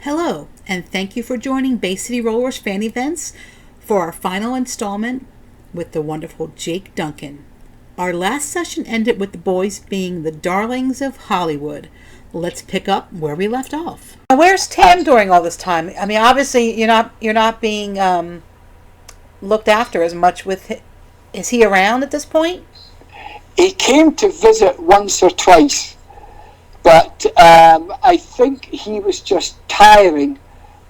Hello, and thank you for joining Bay City Rollers Fan Events for our final installment with the wonderful Jake Duncan. Our last session ended with the boys being the darlings of Hollywood. Let's pick up where we left off. Now, where's Tam during all this time? I mean, obviously you're not being looked after as much with. Is he around at this point? He came to visit once or twice, but I think he was just tiring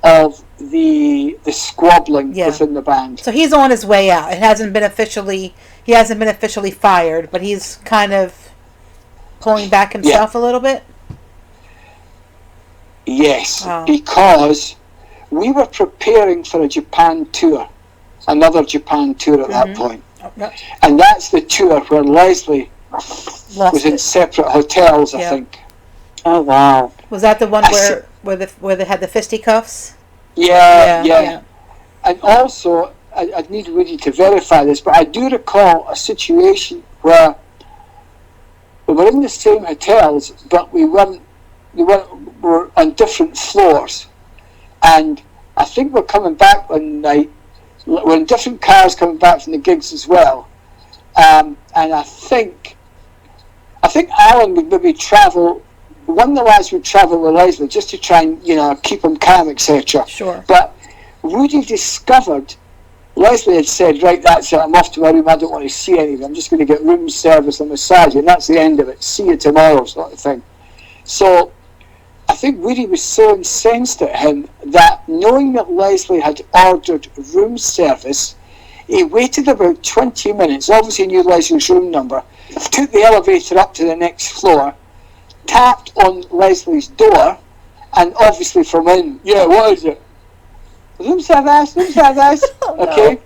of the squabbling within the band. So he's on his way out. He hasn't been officially fired, but he's kind of pulling back himself a little bit. Yes, because we were preparing for a Japan tour, another Japan tour at that point. And that's the tour where Leslie was in separate hotels, I think. Oh, wow. Was that the one where they had the fisticuffs? Yeah. And also, I'd need Woody to verify this, but I do recall a situation where we were in the same hotels, but we were on different floors. And I think we're coming back one night. We're in different cars coming back from the gigs as well. And I think Alan would maybe travel. One of the lads would travel with Leslie just to try and, keep him calm, etc. Sure. But Woody discovered, Leslie had said, right, that's it, I'm off to my room, I don't want to see anything, I'm just going to get room service and massage, and that's the end of it, see you tomorrow, sort of thing. So, I think Woody was so incensed at him that knowing that Leslie had ordered room service, he waited about 20 minutes, obviously knew Leslie's room number, took the elevator up to the next floor, tapped on Leslie's door, and obviously from in, what is it? Room service. Okay.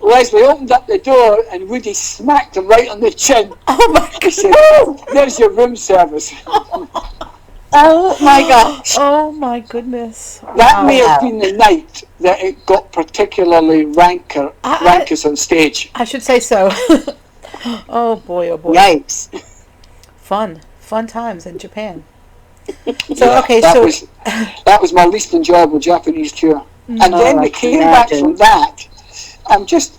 Leslie opened up the door and Woody smacked him right on the chin. Oh my God. He said, there's your room service. Oh my gosh. Oh my goodness. That may have been the night that it got particularly rankus on stage. I should say so. Oh boy. Yikes. Fun times in Japan. So that was my least enjoyable Japanese tour. And then we came back from that. I'm just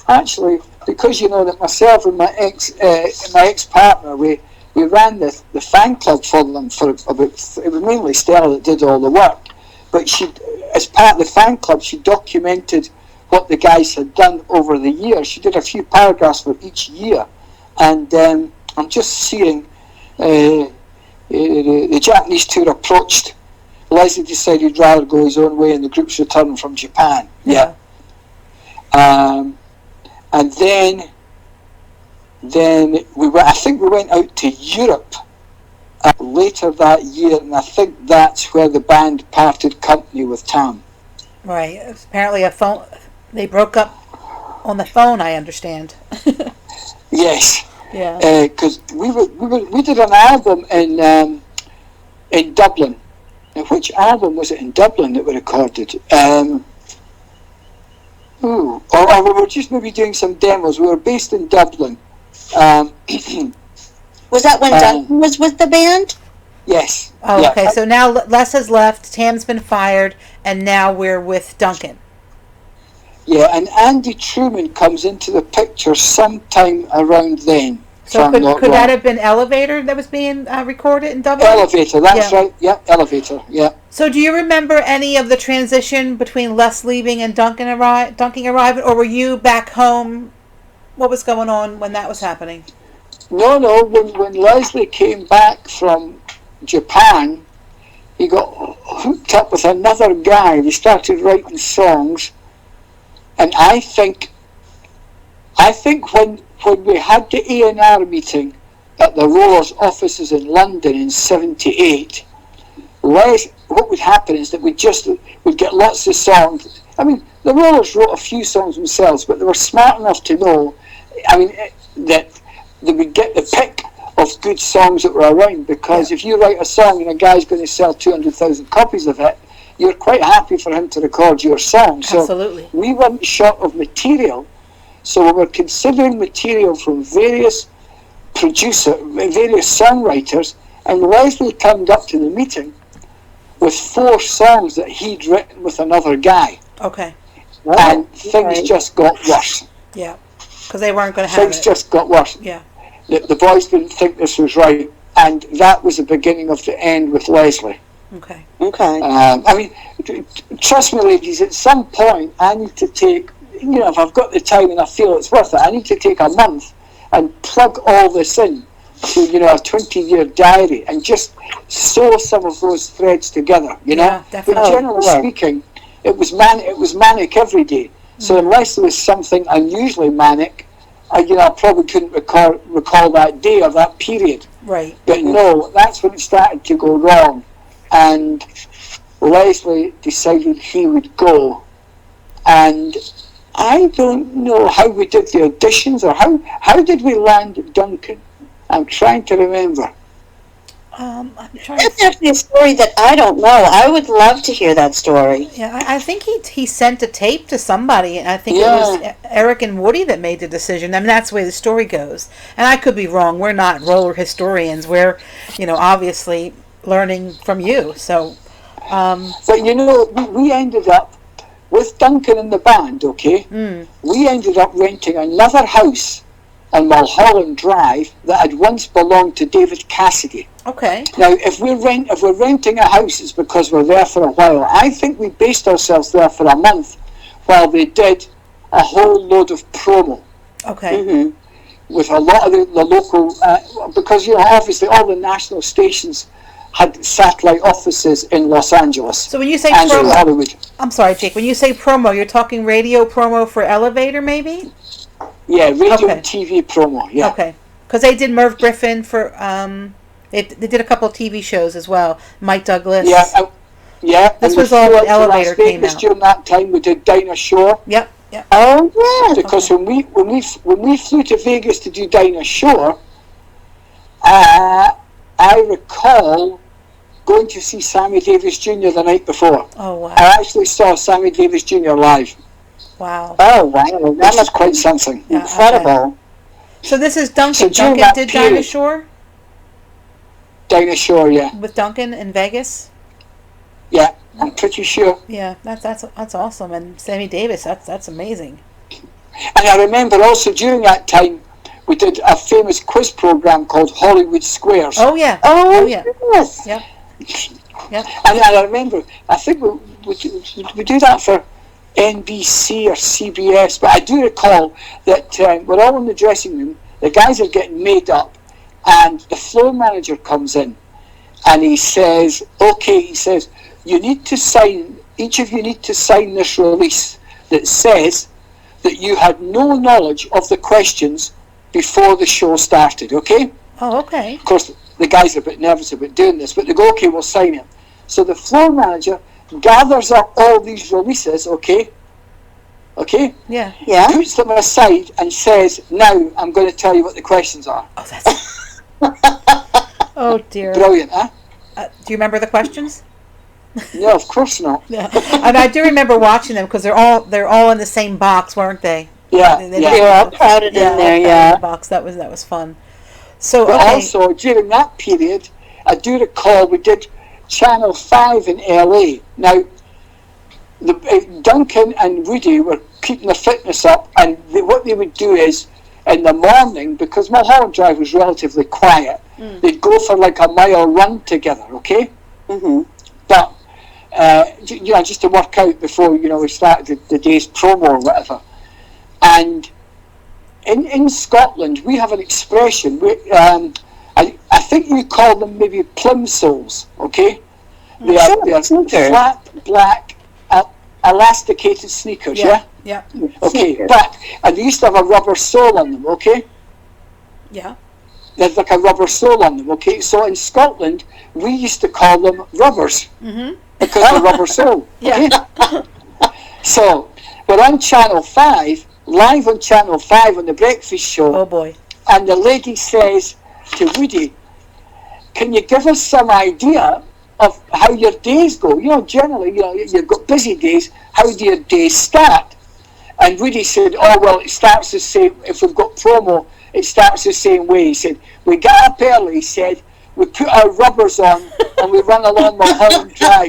actually, because that myself and my ex-partner, we ran the fan club for them for about, it was mainly Stella that did all the work, but she, as part of the fan club, she documented what the guys had done over the years. She did a few paragraphs for each year, and I'm just seeing the Japanese tour approached. Leslie decided he'd rather go his own way, and the group's returning from Japan. And then I think we went out to Europe later that year, and I think that's where the band parted company with Tam. Right. Apparently they broke up on the phone, I understand. Yes. Yeah. Because we did an album in Dublin. Now, which album was it in Dublin that we recorded? Or we were just maybe doing some demos. We were based in Dublin. Was that when Duncan was with the band? Yes. Oh, okay. So now Les has left, Tam's been fired, and now we're with Duncan. Yeah, and Andy Truman comes into the picture sometime around then. So could that have been Elevator that was being recorded in Dublin? Elevator, that's right. Yeah, Elevator, yeah. So do you remember any of the transition between Les leaving and Duncan arriving, or were you back home? What was going on when that was happening? No. When Leslie came back from Japan, he got hooked up with another guy. They started writing songs, and I think when we had the A&R meeting at the Rollers offices in London in '78, what would happen is that we'd get lots of songs. I mean, the Rollers wrote a few songs themselves, but they were smart enough to know, that they would get the pick of good songs that were around, because if you write a song and a guy's going to sell 200,000 copies of it, you're quite happy for him to record your song. So absolutely. We weren't short of material, so we were considering material from various songwriters, and Leslie turned up to the meeting with 4 songs that he'd written with another guy. Okay. And things just got worse. Yeah. Because they weren't going to have Things just got worse. Yeah. The boys didn't think this was right, and that was the beginning of the end with Leslie. Okay. I mean, trust me, ladies, at some point I need to take, if I've got the time and I feel it's worth it, I need to take a month and plug all this in to, a 20-year diary and just sew some of those threads together, Yeah, definitely. But generally speaking, it was manic every day. So unless there was something unusually manic, I probably couldn't recall that day or that period. Right. But no, that's when it started to go wrong. And Leslie decided he would go. And I don't know how we did the auditions or how did we land Duncan? I'm trying to remember. I'm trying That's actually a story that I don't know. I would love to hear that story. Yeah, I think he sent a tape to somebody, and I think it was Eric and Woody that made the decision. I mean, that's the way the story goes. And I could be wrong. We're not roller historians. We're, obviously learning from you. So, but we ended up with Duncan in the band. Okay, we ended up renting another house on Mulholland Drive that had once belonged to David Cassidy. Okay. Now, if we're renting a house, it's because we're there for a while. I think we based ourselves there for a month while they did a whole load of promo. Okay. With a lot of the local, because obviously all the national stations had satellite offices in Los Angeles. So when you say and promo, in Hollywood. I'm sorry, Jake. When you say promo, you're talking radio promo for Elevator, maybe? Yeah, radio and TV promo. Yeah. Okay. Because they did Merv Griffin for they did a couple of TV shows as well. Mike Douglas. Yeah. Yeah. This was all when Elevator came out. During that time, we did Dinah Shore. Yep. Yep. Oh yeah. Because when we flew to Vegas to do Dinah Shore, I recall going to see Sammy Davis Jr. the night before. Oh wow. I actually saw Sammy Davis Jr. live. Wow. Oh wow. That was quite something. Yeah, Incredible. Okay. So this is Duncan. So during Duncan that did period- Dinah Shore Dinah Shore, yeah. with Duncan in Vegas. Yeah, I'm pretty sure. Yeah, that's awesome. And Sammy Davis, that's amazing. And I remember also during that time, we did a famous quiz program called Hollywood Squares. Oh yeah. Oh yeah. yes. Yep. Yep. And I remember, I think we do that for NBC or CBS, but I do recall that we're all in the dressing room, the guys are getting made up, and the floor manager comes in, and he says, you need to sign, each of you need to sign this release that says that you had no knowledge of the questions before the show started, okay? Oh, okay. Of course, the guys are a bit nervous about doing this, but they go, okay, we'll sign it. So the floor manager gathers up all these releases, okay, Yeah. Yeah. puts them aside and says, now I'm going to tell you what the questions are. Oh, that's. Oh dear. Brilliant, huh? Do you remember the questions? No, of course not. Yeah. And I do remember watching them because they're all in the same box, weren't they? Yeah, They yeah. They were all crowded in all there. crowded in Yeah. the box. That was fun. So But okay. also, during that period, I do recall we did Channel 5 in LA. Now, Duncan and Woody were keeping the fitness up, and what they would do is, in the morning, because Mulholland Drive was relatively quiet, they'd go for like a mile run together, okay? But, just to work out before, we started the day's promo or whatever. And in Scotland, we have an expression, I think you call them maybe plimsolls, okay? They are flat, black, elasticated sneakers, yeah? Yeah. Okay, but, and they used to have a rubber sole on them, okay? Yeah. There's like a rubber sole on them, okay? So in Scotland, we used to call them rubbers, because of the rubber sole, okay? So, we're on Channel 5, live on Channel 5 on the breakfast show. Oh boy. And the lady says to Woody, can you give us some idea of how your days go? Generally, you've got busy days. How do your days start? And Woody said, oh, well, it starts the same. If we've got promo, it starts the same way. He said, we get up early, he said, we put our rubbers on, and we run along Mulholland Drive.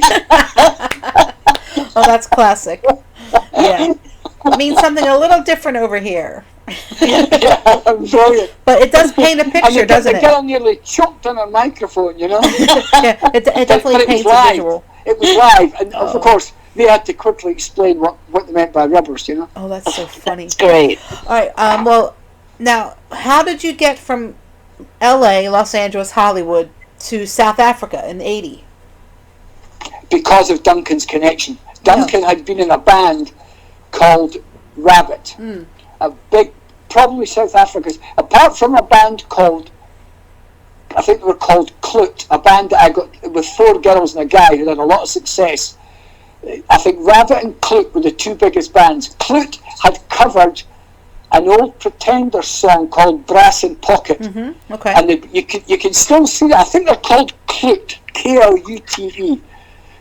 Oh, that's classic. Yeah. Means something a little different over here. Yeah, brilliant. But it does paint a picture, doesn't the it? girl nearly choked on her microphone, you know. Yeah, it definitely paints a visual. It was live, and of course they had to quickly explain what they meant by rubbers, you know. Oh, that's so funny. It's great. All right. Well, now, how did you get from L.A., Los Angeles, Hollywood to South Africa in '80? Because of Duncan's connection. Duncan had been in a band called Rabbit, a big, probably South Africa's, apart from a band called, I think they were called Clute, a band that I got with 4 girls and a guy who had a lot of success. I think Rabbit and Clute were the 2 biggest bands. Clute had covered an old Pretender song called Brass in Pocket. Mm-hmm. Okay. And you can still see that. I think they're called Clute, Klute.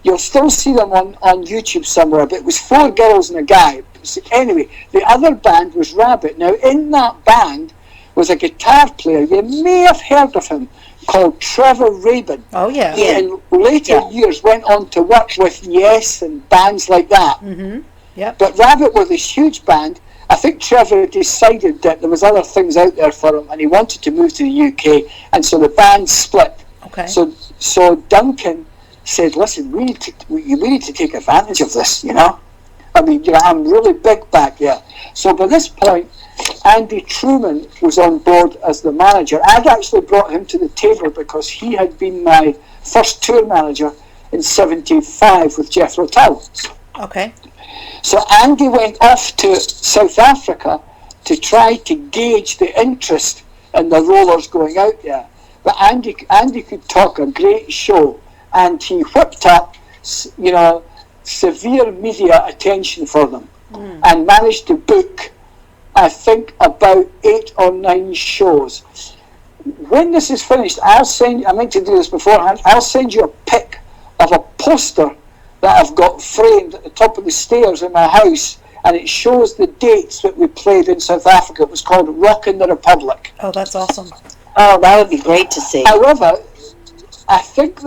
You'll still see them on YouTube somewhere, but it was 4 girls and a guy. So anyway, the other band was Rabbit. Now, in that band was a guitar player, you may have heard of him, called Trevor Rabin. Oh, yeah. He, in later years, went on to work with Yes and bands like that. Mm-hmm. Yep. But Rabbit were this huge band. I think Trevor decided that there was other things out there for him, and he wanted to move to the UK, and so the band split. Okay. So Duncan said, listen, we need to take advantage of this, you know. I mean, you know, I'm really big back there. So by this point, Andy Truman was on board as the manager. I'd actually brought him to the table because he had been my first tour manager in '75 with Jethro Tull. Okay. So Andy went off to South Africa to try to gauge the interest in the Rollers going out there. But Andy could talk a great show, and he whipped up, you know, severe media attention for them, and managed to book, I think, about 8 or 9 shows. When this is finished, I meant to do this beforehand, I'll send you a pic of a poster that I've got framed at the top of the stairs in my house, and it shows the dates that we played in South Africa. It was called Rockin' the Republic. Oh, that's awesome. Oh, that would be great to see. However, I think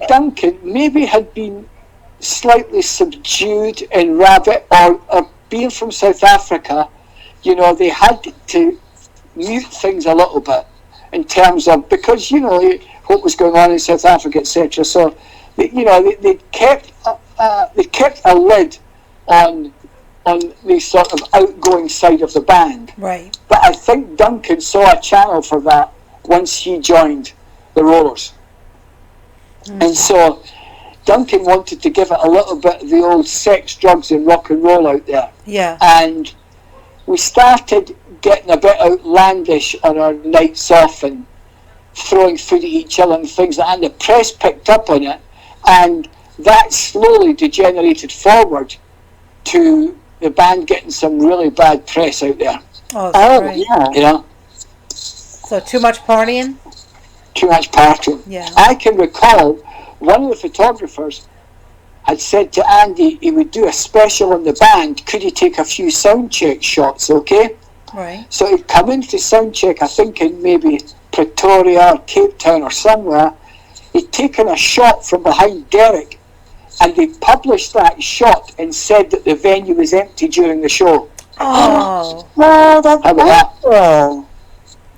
Duncan maybe had been slightly subdued in Rabbit, or being from South Africa, you know, they had to mute things a little bit in terms of, because, you know, what was going on in South Africa, etc. So, you know, they kept a lid on the sort of outgoing side of the band. Right. But I think Duncan saw a channel for that once he joined the Rollers. And so Duncan wanted to give it a little bit of the old sex, drugs and rock and roll out there. Yeah. And we started getting a bit outlandish on our nights off and throwing food at each other and things like that. And the press picked up on it, and that slowly degenerated forward to the band getting some really bad press out there. Oh, right. Yeah. You know? So too much partying? Too much partying. Yeah. I can recall one of the photographers had said to Andy he would do a special on the band. Could he take a few sound check shots, okay? Right. So he'd come into sound check, I think in maybe Pretoria or Cape Town or somewhere. He'd taken a shot from behind Derek, and they published that shot and said that the venue was empty during the show. Oh. Well, that's How about that? awful.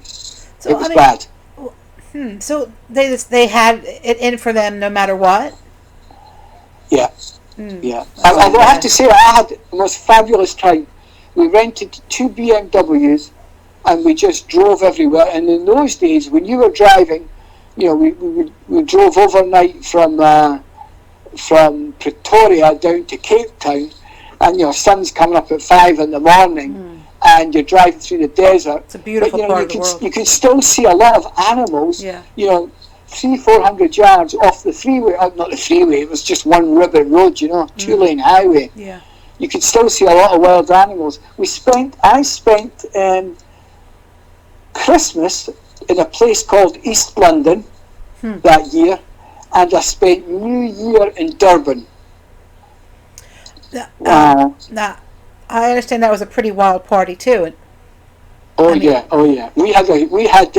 So, It was bad. So they had it in for them no matter what? Yeah. Yeah. That's Although I bad. have to say, I had the most fabulous time. We rented 2 BMWs and we just drove everywhere. And in those days, when you were driving, you know, we drove overnight from Pretoria down to Cape Town, and your sun's coming up at 5 in the morning, and you're driving through the desert. It's a beautiful but, you know, part of the world. You could still see a lot of animals. Yeah. You know, 300-400 yards off the freeway. Not the freeway. It was just one ribbon road. You know, 2-lane highway. Yeah. You could still see a lot of wild animals. I spent Christmas in a place called East London that year, and I spent New Year in Durban. Now, I understand that was a pretty wild party too. Oh yeah. We had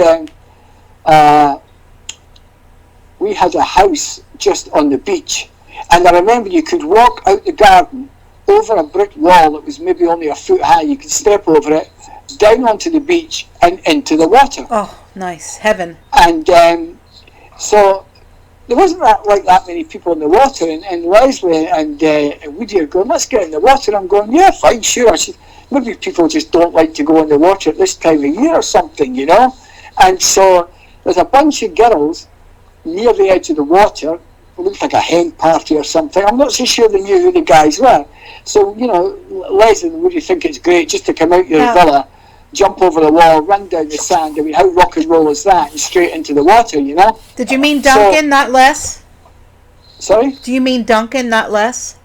we had a house just on the beach, and I remember you could walk out the garden over a brick wall that was maybe only a foot high. You could step over it, down onto the beach and into the water. Oh, nice. Heaven. And so there wasn't that many people in the water, and Leslie and Woody are going, let's get in the water. I'm going, yeah, fine, sure. Maybe people just don't like to go in the water at this time of year or something, you know. And so there's a bunch of girls near the edge of the water. It looked like a hen party or something. I'm not so sure they knew who the guys were. So, you know, Leslie, would you think it's great just to come out your villa, jump over the wall, run down the sand? I mean, how rock and roll is that? And straight into the water, you know? Did you mean Duncan, not Les? Sorry? Do you mean Duncan, not Les?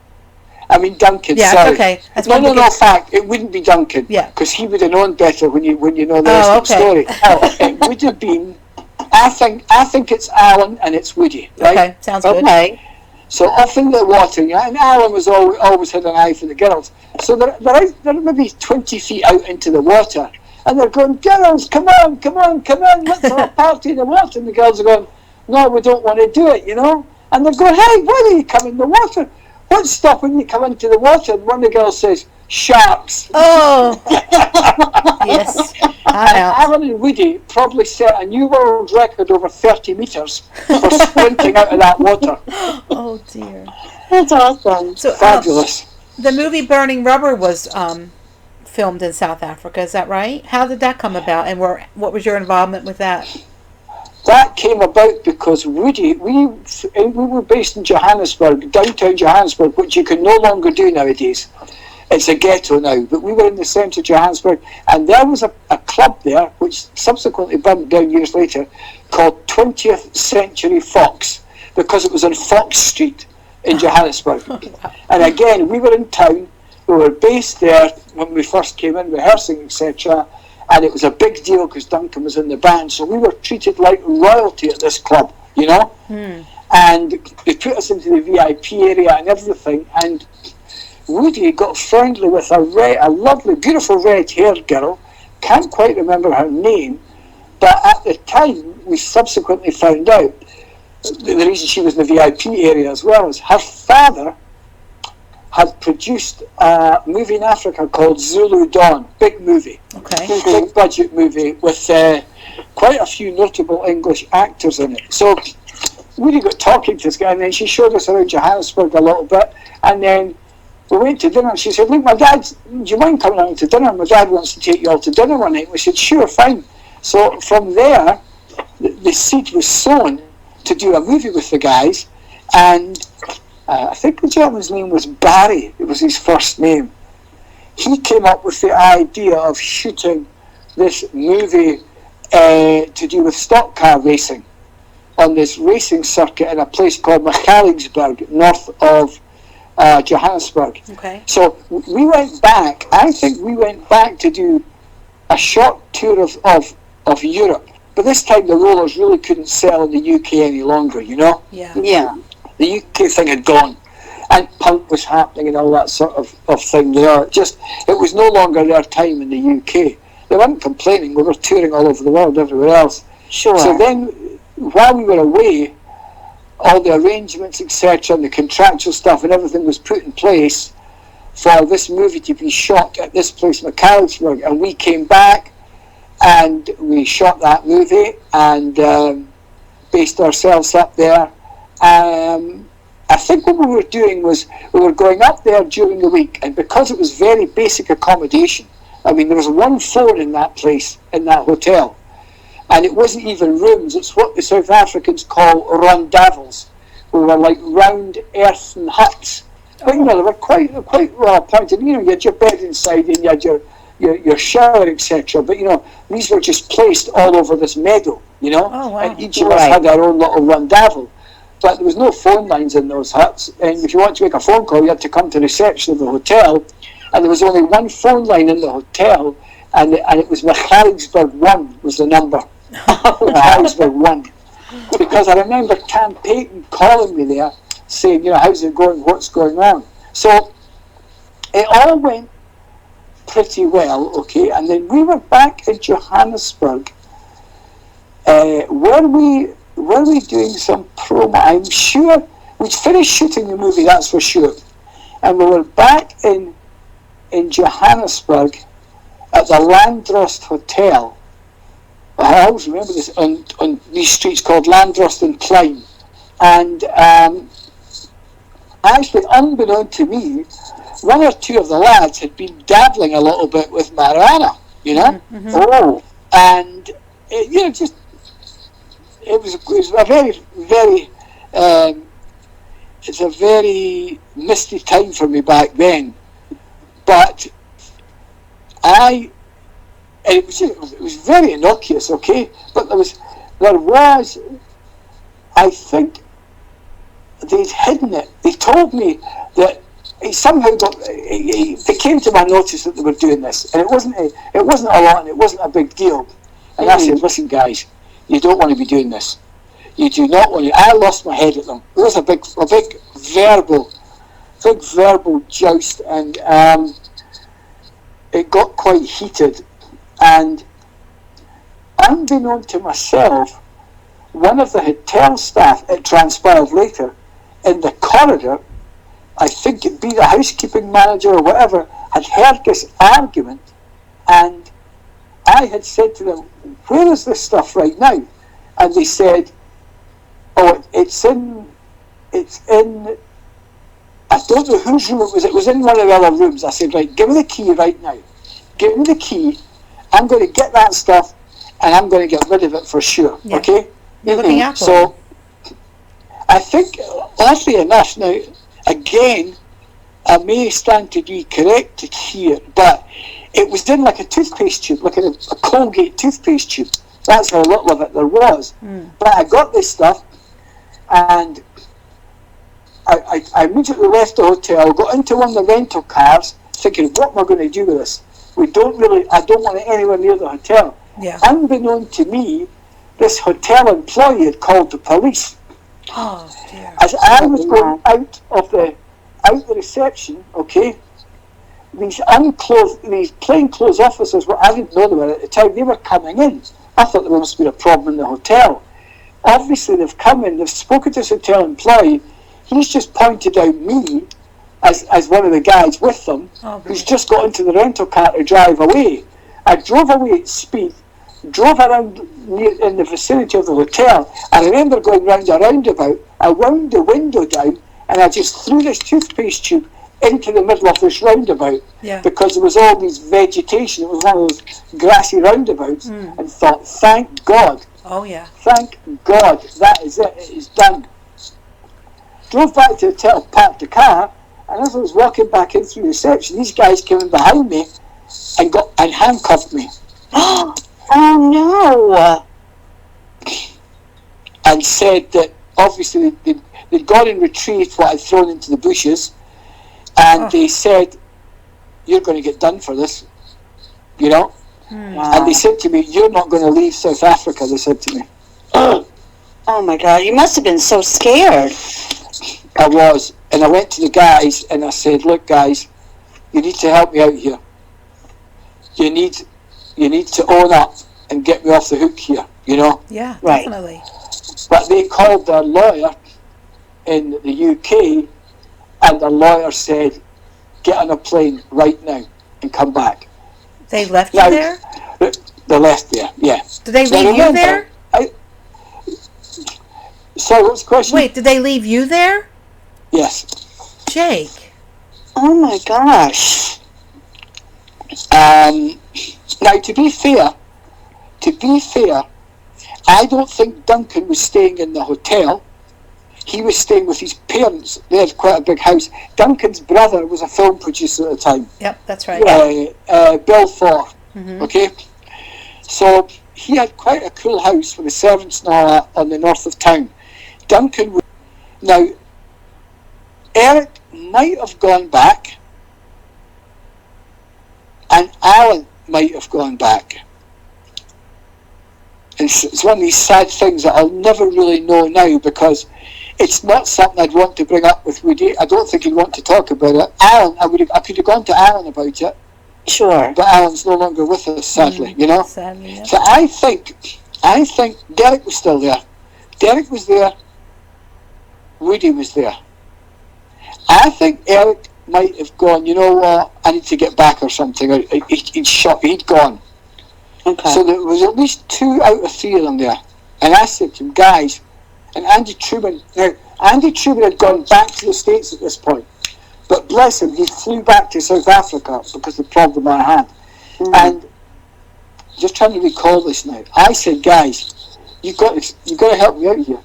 I mean Duncan, yeah, sorry. Okay. No, fact, it wouldn't be Duncan. Yeah. Because he would have known better when you know the rest of the story. It would have been, I think it's Alan and it's Woody, right? Okay, sounds good. Okay. So off in the water, yeah, and Alan was always had an eye for the girls. So they're maybe 20 feet out into the water, and they're going, girls, come on, let's have a party in the water. And the girls are going, no, we don't want to do it, you know. And they're going, hey, why do you come in the water? What's stopping you come into the water? And one of the girls says, sharks. Oh, yes. Alan and Woody probably set a new world record over 30 metres for sprinting out of that water. Oh, dear. That's awesome. So, fabulous. The movie Burning Rubber was filmed in South Africa, is that right? How did that come about, and what was your involvement with that? That came about because Woody, we were based in Johannesburg, downtown Johannesburg, which you can no longer do nowadays. It's a ghetto now, but we were in the centre of Johannesburg, and there was a club there, which subsequently burnt down years later, called 20th Century Fox, because it was on Fox Street in Johannesburg. And again, we were in town, we were based there when we first came in, rehearsing, etc., and it was a big deal because Duncan was in the band, so we were treated like royalty at this club, you know? And they put us into the VIP area and everything, and Woody got friendly with a lovely, beautiful red-haired girl. Can't quite remember her name, but at the time, we subsequently found out the reason she was in the VIP area as well is her father had produced a movie in Africa called Zulu Dawn. Big movie. Okay. Big budget movie with quite a few notable English actors in it. So Woody got talking to this guy, and then she showed us around Johannesburg a little bit, and then we went to dinner, and she said, look, my dad, do you mind coming out to dinner? My dad wants to take you all to dinner one night. We said, sure, fine. So from there, the seed was sown to do a movie with the guys, and I think the gentleman's name was Barry. It was his first name. He came up with the idea of shooting this movie to do with stock car racing on this racing circuit in a place called Magaliesburg, north of Johannesburg. Okay. So we went back. I think we went back to do a short tour of Europe. But this time the rollers really couldn't sell in the UK any longer, you know? Yeah. Yeah. The UK thing had gone. And punk was happening and all that sort of thing, you know. It was no longer their time in the UK. They weren't complaining. We were touring all over the world, everywhere else. Sure. So then, while we were away, all the arrangements, etc., and the contractual stuff and everything was put in place for this movie to be shot at this place, Magaliesburg, and we came back and we shot that movie and based ourselves up there. I think what we were doing was we were going up there during the week, and because it was very basic accommodation, I mean, there was one phone in that place, in that hotel, and it wasn't even rooms. It's what the South Africans call rondavels, who were like round earthen huts. But you know, they were quite well appointed. You know, you had your bed inside and you had your shower, etc. But you know, these were just placed all over this meadow. You know, Oh, wow. and each of us had our own little rondavel. But there was no phone lines in those huts, and if you wanted to make a phone call, you had to come to the reception of the hotel, and there was only one phone line in the hotel, and it was Magaliesburg 1 was the number. Magaliesburg 1. Because I remember Cam Payton calling me there, saying, you know, how's it going, what's going on? So it all went pretty well, okay, and then we were back in Johannesburg were we doing some promo? I'm sure we'd finished shooting the movie, that's for sure. And we were back in Johannesburg at the Landrost Hotel. I always remember this on these streets called Landrost and Klein. And actually, unbeknown to me, one or two of the lads had been dabbling a little bit with marijuana, you know? Mm-hmm. Oh. And, it was a very, very, it's a very misty time for me back then. But it was very innocuous, okay? But there was, I think they'd hidden it. They told me that it somehow they came to my notice that they were doing this, and it wasn't a lot, and it wasn't a big deal. And I said, listen, guys, you don't want to be doing this. You do not want to. I lost my head at them. It was a big verbal joust, and it got quite heated. And unbeknown to myself, one of the hotel staff, it transpired later, in the corridor, I think it'd be the housekeeping manager or whatever, had heard this argument, and I had said to them, where is this stuff right now? And they said, oh, it's in, I don't know whose room it was in one of the other rooms. I said, right, give me the key right now. Give me the key. I'm going to get that stuff, and I'm going to get rid of it for sure, yeah. Okay? You're looking out for So, I think, oddly enough, now, again, I may stand to be corrected here, but it was in like a toothpaste tube, like a Colgate toothpaste tube. That's how little of it there was. But I got this stuff, and I immediately left the hotel, got into one of the rental cars, thinking, what am I going to do with this? I don't want it anywhere near the hotel. Yeah. Unbeknown to me, this hotel employee had called the police. Oh, dear. As I was going out the reception, okay, these plainclothes officers, I didn't know them at the time, they were coming in. I thought there must have been a problem in the hotel. Obviously, they've come in, they've spoken to this hotel employee, he's just pointed out me as one of the guys with them, who's just got into the rental car to drive away. I drove away at speed, drove around in the vicinity of the hotel. I remember going round a roundabout, I wound the window down, and I just threw this toothpaste tube into the middle of this roundabout, because there was all this vegetation. It was one of those grassy roundabouts, and thought, thank God. Oh, yeah. Thank God, that is it. It is done. Drove back to the hotel, parked the car, and as I was walking back in through reception, these guys came in behind me and handcuffed me. Oh no! And said that obviously they'd gone and retrieved what I'd thrown into the bushes, and they said, you're going to get done for this, you know? And they said to me, you're not going to leave South Africa, they said to me. Oh my God, you must have been so scared. I was, and I went to the guys and I said, look guys, you need to help me out here. You need to own up and get me off the hook here, you know? Yeah, right. Definitely. But they called their lawyer in the UK, and the lawyer said, get on a plane right now and come back. They left you there? They left there, yeah. Did they leave you there? Sorry, what's the question? Wait, did they leave you there? Yes. Jake. Oh my gosh. Now, to be fair, I don't think Duncan was staying in the hotel. He was staying with his parents. They had quite a big house. Duncan's brother was a film producer at the time. Yep, that's right. Bill Thor. Okay? So he had quite a cool house with the servants and all that on the north of town. Duncan was... Now, Eric might have gone back, and Alan might have gone back. And it's one of these sad things that I'll never really know now, because it's not something I'd want to bring up with Woody. I don't think he'd want to talk about it. Alan, I could have gone to Alan about it. Sure. But Alan's no longer with us, sadly, you know? Sadly, yeah. So I think I think Derek was still there. Derek was there. Woody was there. I think Eric might have gone, you know what, I need to get back or something. He'd gone. Okay. So there was at least 2 out of 3 of them there. And I said to him, guys, and Andy Truman had gone back to the States at this point. But bless him, he flew back to South Africa because of the problem I had. Mm. And just trying to recall this now, I said, guys, you've got to help me out here.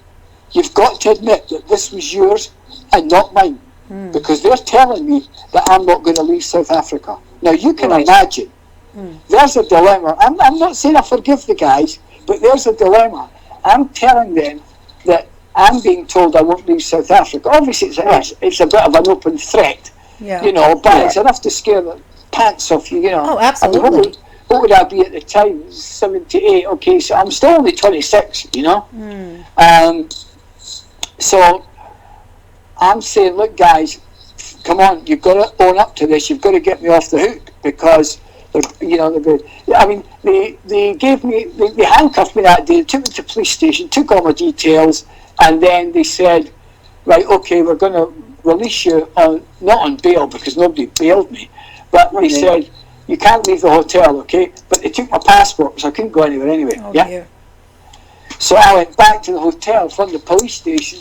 You've got to admit that this was yours and not mine. Because they're telling me that I'm not going to leave South Africa. Now, you can imagine, there's a dilemma. I'm not saying I forgive the guys, but there's a dilemma. I'm telling them that I'm being told I won't leave South Africa. Obviously, it's a bit of an open threat, Yeah. you know, but it's enough to scare the pants off you, you know. Oh, absolutely. I mean, what would I be at the time? 78. Okay, so I'm still only 26, you know. So I'm saying, look, guys, come on, you've got to own up to this. You've got to get me off the hook because, you know, I mean, they gave me, they handcuffed me that day, took me to the police station, took all my details, and then they said, right, okay, we're going to release you on, not on bail because nobody bailed me, but they said, you can't leave the hotel, okay? But they took my passport, so I couldn't go anywhere anyway. Oh, yeah. dear. So I went back to the hotel from the police station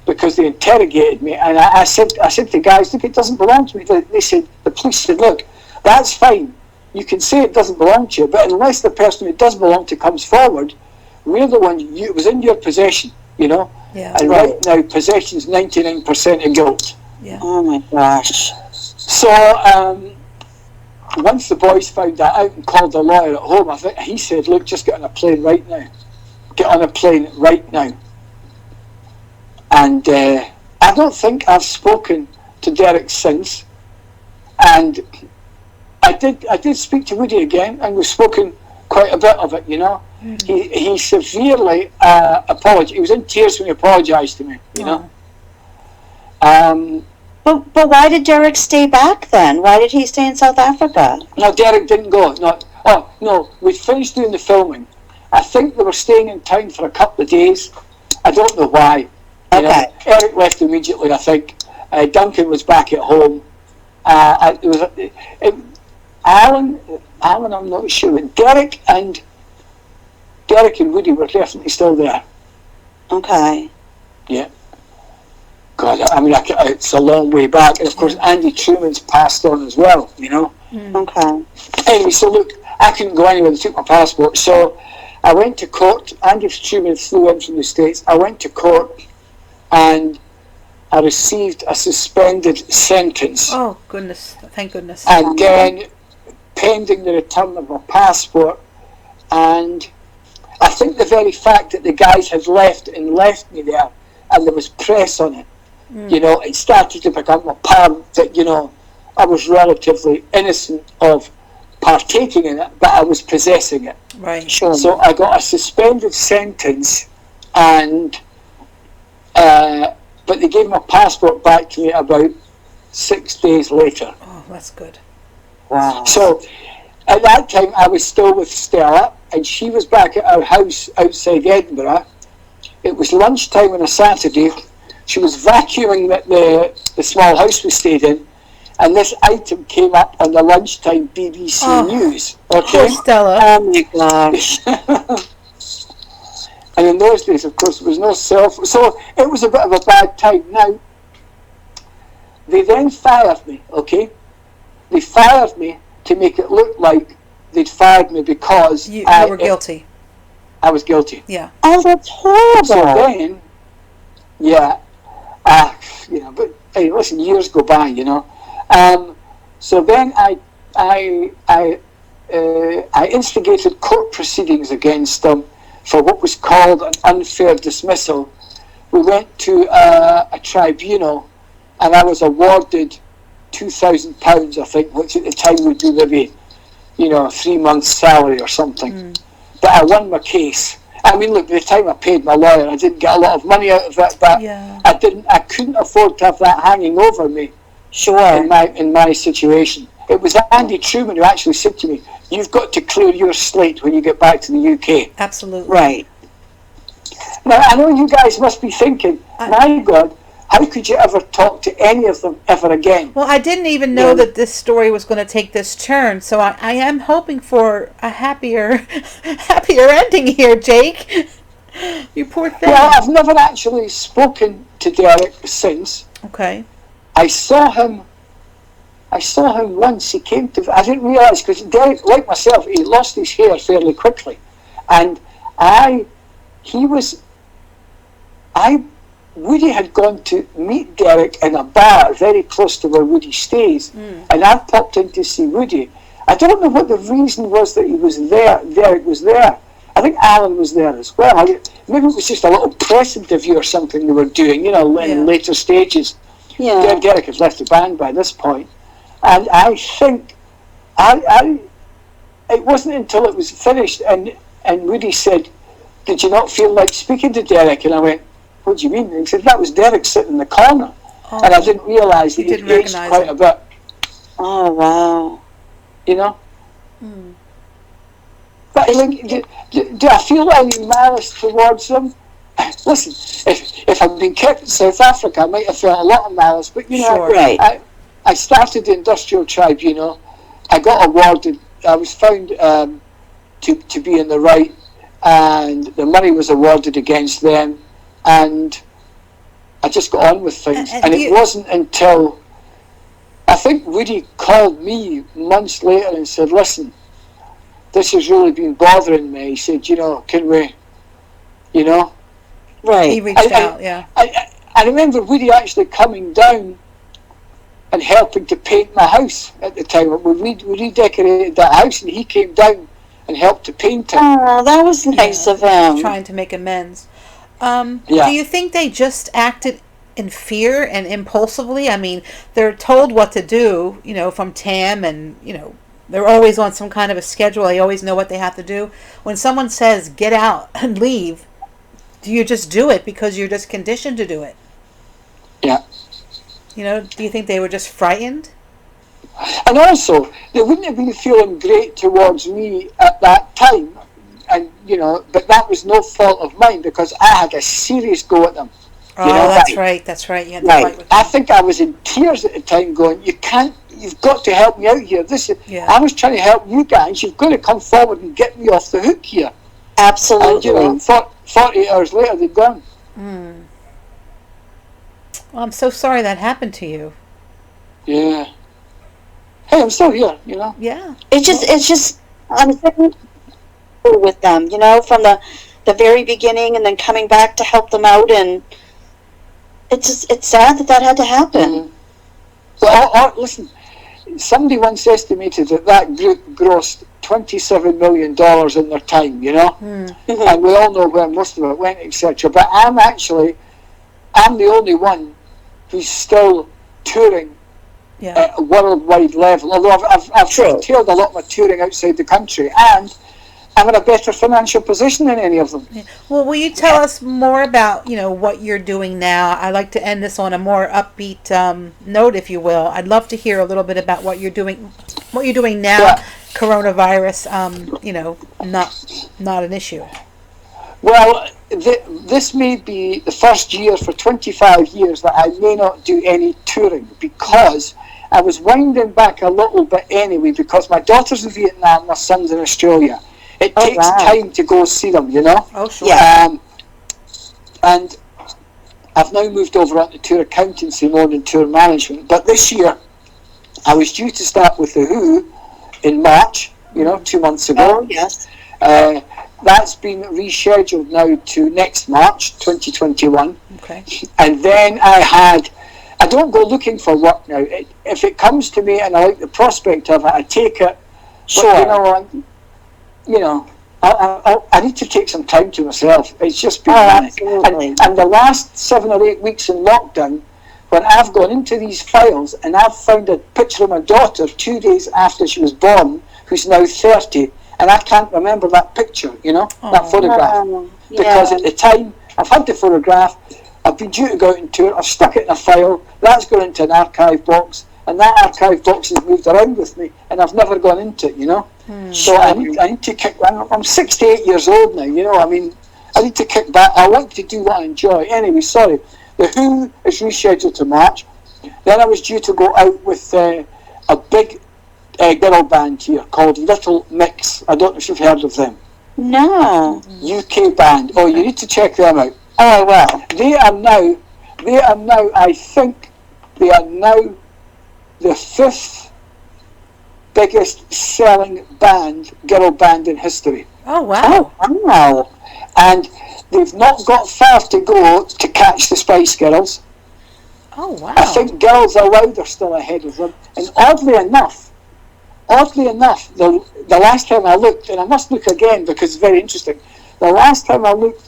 because they interrogated me, and I said to the guys, look, it doesn't belong to me. They said, the police said, look, that's fine. You can say it doesn't belong to you, but unless the person it does belong to comes forward, we're the one. It was in your possession, you know. Yeah. And right now, possession is 99% of guilt. Yeah. Oh my gosh. So once the boys found that out and called the lawyer at home, I think he said, look, just get on a plane right now. Get on a plane right now. And I don't think I've spoken to Derek since. And I did speak to Woody again, and we've spoken quite a bit of it, you know. He severely apologised. He was in tears when he apologised to me, you know. But why did Derek stay back then? Why did he stay in South Africa? No, Derek didn't go. No, we'd finished doing the filming. I think they were staying in town for a couple of days. I don't know why. You know, Eric left immediately, I think. Duncan was back at home. Alan, I'm not sure. Derek and Woody were definitely still there. Okay. Yeah. God, I mean, it's a long way back. And of course, Andy Truman's passed on as well, you know. Okay. Anyway, so look, I couldn't go anywhere. They took my passport. So I went to court. Andy Truman flew in from the States. I went to court and I received a suspended sentence. Oh, goodness. Thank goodness. And then pending the return of my passport, and I think the very fact that the guys had left me there and there was press on it, you know, it started to become apparent that, you know, I was relatively innocent of partaking in it, but I was possessing it. Right. Sure. So I got a suspended sentence, and but they gave my passport back to me about 6 days later. Oh, that's good. Wow. So at that time I was still with Stella, and she was back at our house outside Edinburgh. It was lunchtime on a Saturday. She was vacuuming the small house we stayed in, and this item came up on the lunchtime BBC News. Okay. Poor Stella. Oh my gosh. And in those days, of course, there was no cell phone. So it was a bit of a bad time. Now, they then fired me, okay? They fired me to make it look like they'd fired me because You were guilty. I was guilty. Yeah. Oh, that's horrible. So then, yeah, you know, but hey, listen, years go by, you know. So then I instigated court proceedings against them for what was called an unfair dismissal. We went to a tribunal, and I was awarded £2,000, I think, which at the time would be maybe, you know, 3 months' salary or something. But I won my case. I mean, look, by the time I paid my lawyer, I didn't get a lot of money out of it, but Yeah. I couldn't afford to have that hanging over me Sure. in my situation. It was Andy Truman who actually said to me, "You've got to clear your slate when you get back to the UK." Absolutely. Right. Now, I know you guys must be thinking, my God, how could you ever talk to any of them ever again? Well, I didn't even know that this story was going to take this turn, so I am hoping for a happier ending here, Jake. You poor thing. Well, I've never actually spoken to Derek since. Okay. I saw him once. He came to. I didn't realise, because Derek, like myself, he lost his hair fairly quickly, and Woody had gone to meet Derek in a bar very close to where Woody stays, and I popped in to see Woody. I don't know what the reason was that he was there. Derek was there. I think Alan was there as well. Maybe it was just a little press interview or something they were doing, in later stages. Yeah. Derek had left the band by this point, and I think it wasn't until it was finished and Woody said, "Did you not feel like speaking to Derek?" And I went, "What do you mean?" And he said, "That was Derek sitting in the corner." Oh, and I didn't realise that he'd aged quite a bit. Oh, wow. But do I feel any malice towards them? Listen, if I'd been kept in South Africa, I might have felt a lot of malice. But Sure. Right. I started the Industrial Tribunal. I got awarded. I was found to be in the right, and the money was awarded against them, and I just got on with things. And it wasn't until I think Woody called me months later and said, "Listen, this has really been bothering me." He said, "Can we, Right. He reached out, yeah. I remember Woody actually coming down and helping to paint my house at the time. We redecorated that house, and he came down and helped to paint it. Oh, that was nice of him. Trying to make amends. Yeah. Do you think they just acted in fear and impulsively? I mean, they're told what to do, from TAM, and, they're always on some kind of a schedule. They always know what they have to do. When someone says, "Get out and leave," do you just do it because you're just conditioned to do it? Yeah. Do you think they were just frightened? And also, they wouldn't have been feeling great towards me at that time, and but that was no fault of mine, because I had a serious go at them. That's right. You had to fight with them. I think I was in tears at the time, going, "You've got to help me out here. I was trying to help you guys. You've got to come forward and get me off the hook here." Absolutely. And 48 hours later, they'd gone. Well, I'm so sorry that happened to you. Yeah. Hey, I'm still here, Yeah. It's just I'm sitting with them, from the very beginning, and then coming back to help them out, and it's sad that had to happen. Well, listen, somebody once estimated that group grossed $27 million in their time, and we all know where most of it went, etc. But I'm the only one who's still touring at a worldwide level, although I've curtailed a lot of my touring outside the country, and I'm in a better financial position than any of them. Yeah. Well, will you tell us more about, what you're doing now? I'd like to end this on a more upbeat note, if you will. I'd love to hear a little bit about what you're doing now. Yeah. Coronavirus, not an issue. Well, this may be the first year for 25 years that I may not do any touring, because I was winding back a little bit anyway, because my daughter's in Vietnam, my son's in Australia. It takes time to go see them, Oh, sure. Yeah. And I've now moved over onto tour accountancy more than tour management. But this year, I was due to start with The Who in March, 2 months ago. Oh, yes. That's been rescheduled now to next March, 2021. Okay. And then I don't go looking for work now. If it comes to me and I like the prospect of it, I take it. Sure. But, I need to take some time to myself. It's just been absolutely. And the last 7 or 8 weeks in lockdown, when I've gone into these files and I've found a picture of my daughter 2 days after she was born, who's now 30, and I can't remember that picture, that photograph. Because at the time, I've had the photograph, I've been due to go out on tour. I've stuck it in a file. That's gone into an archive box, and that archive box has moved around with me, and I've never gone into it, you know. So I need to kick back. I'm 68 years old now, you know. I mean, I need to kick back. I want to do what I enjoy. Anyway, sorry. The Who is rescheduled to March. Then I was due to go out with a big girl band here called Little Mix. I don't know if you've heard of them. No. UK band. Oh, you need to check them out. Oh, well. They are now, I think, they are now the 5th biggest selling girl band in history. Oh, wow. Oh, wow. And they've not got far to go to catch the Spice Girls. Oh, wow. I think Girls Aloud are still ahead of them. And oddly enough, the last time I looked, and I must look again because it's very interesting, the last time I looked,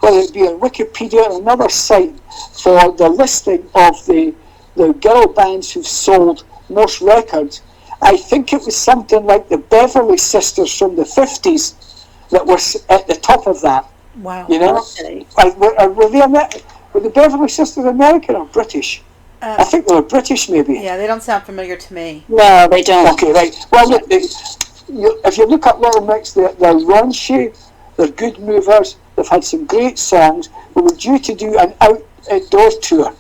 whether it be on Wikipedia or another site, for the listing of the girl bands who've sold most records, I think it was something like the Beverly Sisters from the 50s that were at the top of that. Wow. You know? Okay. Were the Beverly Sisters American or British? I think they were British, maybe. Yeah, they don't sound familiar to me. No, they don't. Okay, right. Well, look, if you look at Little Mix, they're raunchy, they're good movers, they've had some great songs. We were due to do an outdoor tour,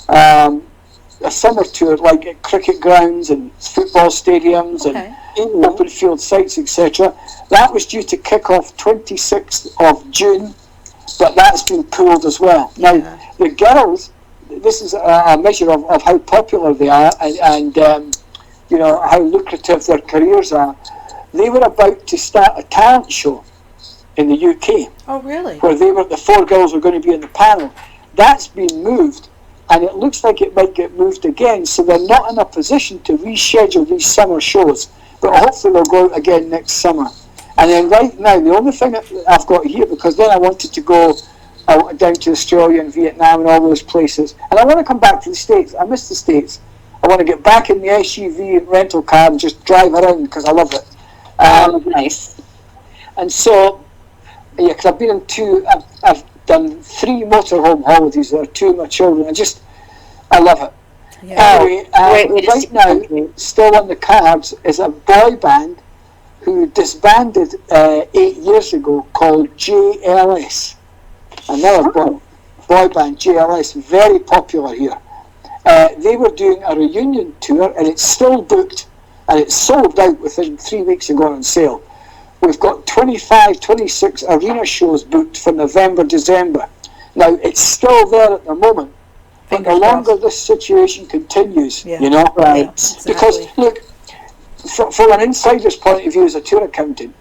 a summer tour, like at cricket grounds and football stadiums and open field sites, etc. That was due to kick off 26th of June, but that's been pulled as well. Now, the girls, this is a measure of how popular they are and you know, how lucrative their careers are. They were about to start a talent show in the UK. Oh, really? Where the 4 girls were going to be in the panel. That's been moved, and it looks like it might get moved again, so they're not in a position to reschedule these summer shows, but hopefully they'll go out again next summer. And then right now, the only thing that I've got here, because then I wanted to go down to Australia and Vietnam and all those places, and I want to come back to the States. I miss the States. I want to get back in the SUV and rental car and just drive around because I love it. Nice. And so, yeah, because I've been in I've done 3 motorhome holidays. There are 2 of my children. I love it. Yeah. Anyway, right now, still on the cards is a boy band who disbanded 8 years ago called JLS. Another boy band, JLS, very popular here. They were doing a reunion tour, and it's still booked, and it's sold out within 3 weeks of going on sale. We've got 25, 26 arena shows booked for November, December. Now, it's still there at the moment, but the longer this situation continues, you know, right? Exactly. Because, look, from an insider's point of view as a tour accountant,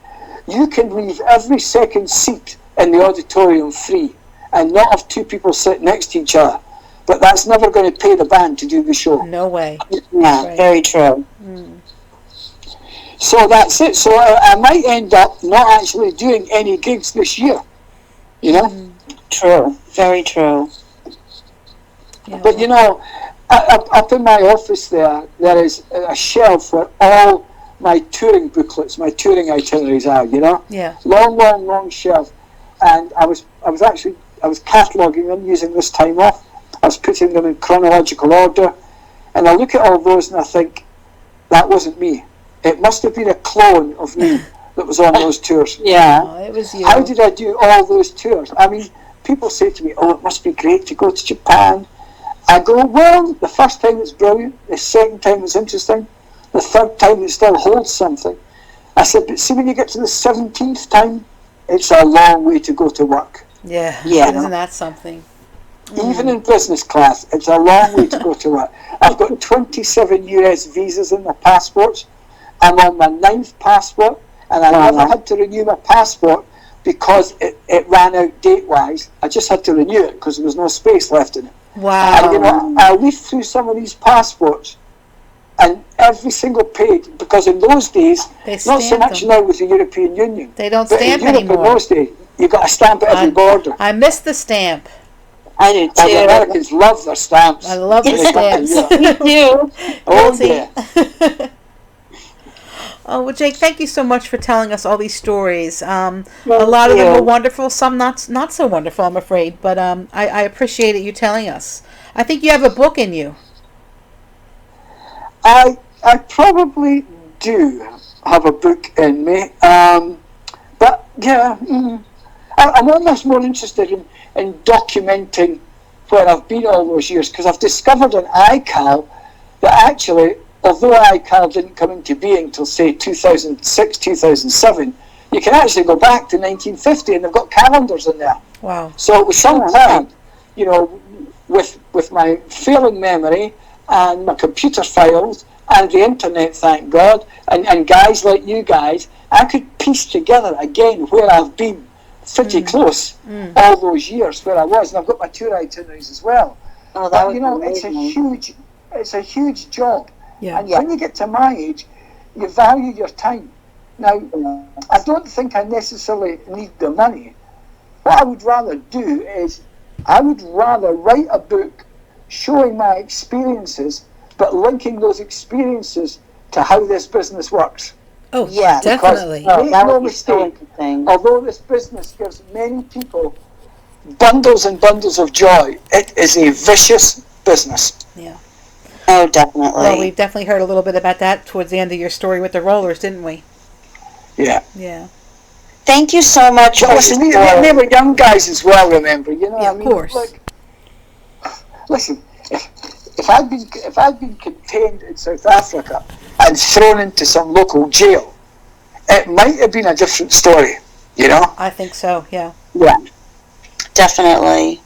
you can leave every second seat in the auditorium free and not have 2 people sit next to each other, but that's never going to pay the band to do the show. No way. Yeah, Right. very true. So that's it. So I might end up not actually doing any gigs this year, you know. True. Very true. Yeah, But you know, up in my office there is a shelf where all my touring booklets, my touring itineraries are, you know. Yeah. Long shelf. And I was cataloguing them using this time off. I was putting them in chronological order. And I look at all those and I think, that wasn't me. It must have been a clone of me that was on those tours. Yeah. Oh, it was you. How did I do all those tours? I mean, people say to me, oh, it must be great to go to Japan. I go, well, the first time it's brilliant, the second time it's interesting, the third time it still holds something. I said, but see, when you get to the 17th time, it's a long way to go to work. Yeah. Yeah. Isn't that something? Even in business class, it's a long way to go to work. I've got 27 US visas in my passports. I'm on my 9th passport, and I never had to renew my passport because it ran out date-wise. I just had to renew it because there was no space left in it. Wow. And you know, I leafed through some of these passports, and every single page, because in those days, They not so stamped much them. now with the European Union, They don't but stamp in Europe anymore. in those days, you got a stamp at every border. I miss the stamp. I do And the too. Americans love their stamps. I love the when they come to stamps. Europe. Me too. Oh, Guilty. yeah. Oh, well, Jake, thank you so much for telling us all these stories. A Well, lot of them yeah. were wonderful, some not so wonderful, I'm afraid. But I appreciate you telling us. I think you have a book in you. I probably do have a book in me, but yeah, I'm almost more interested in documenting where I've been all those years, because I've discovered on iCal that actually, although iCal didn't come into being till say 2006, 2007, you can actually go back to 1950 and they've got calendars in there. Wow. So it was some point, you know, with my failing memory and my computer files and the internet, thank God, and guys like you guys, I could piece together again where I've been pretty close all those years where I was, and I've got my tour itineraries as well. Oh, that But was you know, amazing. it's a huge job, Yeah. and when you get to my age, you value your time. Now, I don't think I necessarily need the money. What I would rather do is, I would rather write a book showing my experiences, but linking those experiences to how this business works. Oh, Yeah, definitely. Because- Oh, Make that no would be so mistake, interesting. although this business gives many people bundles and bundles of joy, it is a vicious business. Yeah. Oh, definitely. Well, we've definitely heard a little bit about that towards the end of your story with the rollers, didn't we? Yeah. Yeah. Thank you so much. But listen, they were young guys as well, remember, you know Yeah, what I of mean? course. Like, listen, if I'd been contained in South Africa and thrown into some local jail, it might have been a different story, you know? I think so, yeah. Yeah. Definitely.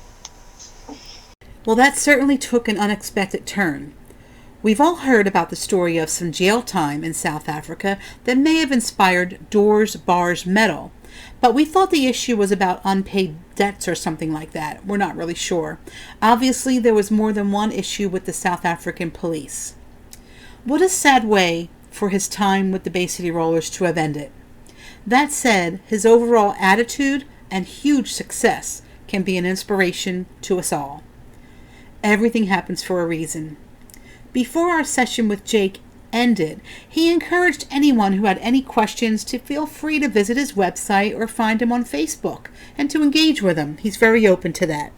Well, that certainly took an unexpected turn. We've all heard about the story of some jail time in South Africa that may have inspired Doors, Bars, Metal, but we thought the issue was about unpaid debts or something like that. We're not really sure. Obviously, there was more than one issue with the South African police. What a sad way for his time with the Bay City Rollers to have ended. That said, his overall attitude and huge success can be an inspiration to us all. Everything happens for a reason. Before our session with Jake ended, he encouraged anyone who had any questions to feel free to visit his website or find him on Facebook and to engage with him. He's very open to that.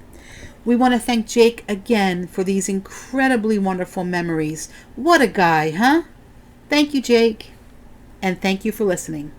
We want to thank Jake again for these incredibly wonderful memories. What a guy, huh? Thank you, Jake. And thank you for listening.